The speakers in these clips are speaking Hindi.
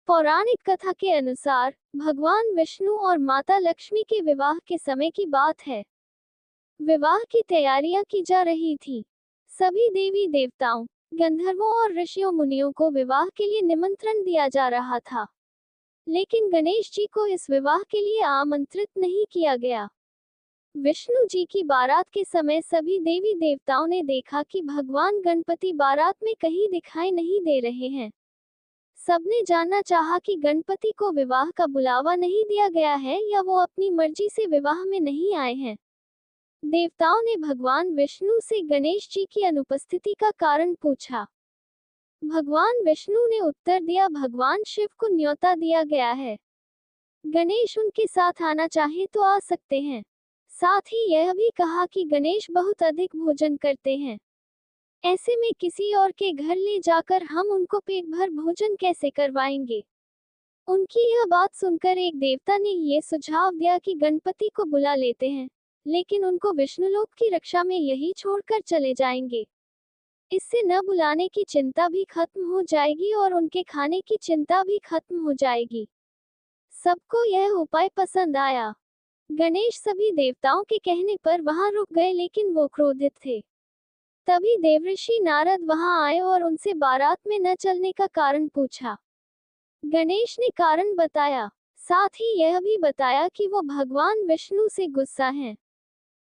पौराणिक कथा के अनुसार भगवान विष्णु और माता लक्ष्मी के विवाह के समय की बात है। विवाह की तैयारियां की जा रही थी। सभी देवी देवताओं, गंधर्वों और ऋषियों मुनियों को विवाह के लिए निमंत्रण दिया जा रहा था, लेकिन गणेश जी को इस विवाह के लिए आमंत्रित नहीं किया गया। विष्णु जी की बारात के समय सभी देवी देवताओं ने देखा कि भगवान गणपति बारात में कहीं दिखाई नहीं दे रहे हैं। सबने जानना चाहा कि गणपति को विवाह का बुलावा नहीं दिया गया है या वो अपनी मर्जी से विवाह में नहीं आए हैं। देवताओं ने भगवान विष्णु से गणेश जी की अनुपस्थिति का कारण पूछा। भगवान विष्णु ने उत्तर दिया, भगवान शिव को न्योता दिया गया है। गणेश उनके साथ आना चाहे तो आ सकते हैं। साथ ही यह भी कहा कि गणेश बहुत अधिक भोजन करते हैं। ऐसे में किसी और के घर ले जाकर हम उनको पेट भर भोजन कैसे करवाएंगे। उनकी यह बात सुनकर एक देवता ने ये सुझाव दिया कि गणपति को बुला लेते हैं, लेकिन उनको विष्णुलोक की रक्षा में यही छोड़कर चले जाएंगे। इससे न बुलाने की चिंता भी खत्म हो जाएगी और उनके खाने की चिंता भी खत्म हो जाएगी। सबको यह उपाय पसंद आया। गणेश सभी देवताओं के कहने पर वहां रुक गए, लेकिन वो क्रोधित थे। तभी देवऋषि नारद वहां आए और उनसे बारात में न चलने का कारण पूछा। गणेश ने कारण बताया, साथ ही यह भी बताया कि वो भगवान विष्णु से गुस्सा हैं।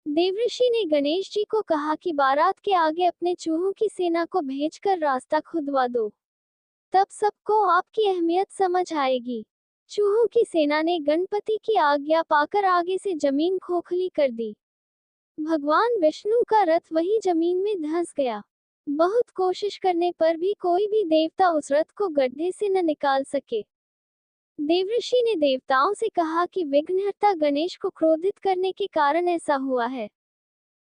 देवऋषि ने गणेश जी को कहा कि बारात के आगे अपने चूहों की सेना को भेजकर रास्ता खुदवा दो, तब सबको आपकी अहमियत समझ आएगी। चूहों की सेना ने गणपति की आज्ञा पाकर आगे से जमीन खोखली कर दी। भगवान विष्णु का रथ वही जमीन में धंस गया। बहुत कोशिश करने पर भी कोई भी देवता उस रथ को गड्ढे से न निकाल सके। देवऋषि ने देवताओं से कहा कि विघ्नहर्ता गणेश को क्रोधित करने के कारण ऐसा हुआ है,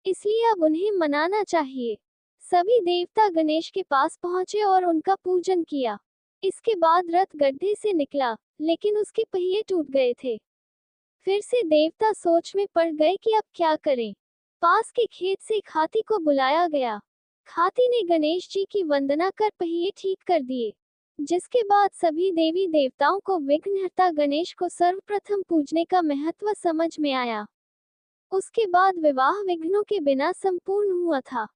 इसलिए अब उन्हें मनाना चाहिए। सभी देवता गणेश के पास पहुंचे और उनका पूजन किया। इसके बाद रथ गड्ढे से निकला, लेकिन उसके पहिए टूट गए थे। फिर से देवता सोच में पड़ गए कि अब क्या करें। पास के खेत से एक हाथी को बुलाया गया। हाथी ने गणेश जी की वंदना कर पहिए ठीक कर दिए, जिसके बाद सभी देवी देवताओं को विघ्नहर्ता गणेश को सर्वप्रथम पूजने का महत्व समझ में आया। उसके बाद विवाह विघ्नों के बिना संपूर्ण हुआ था।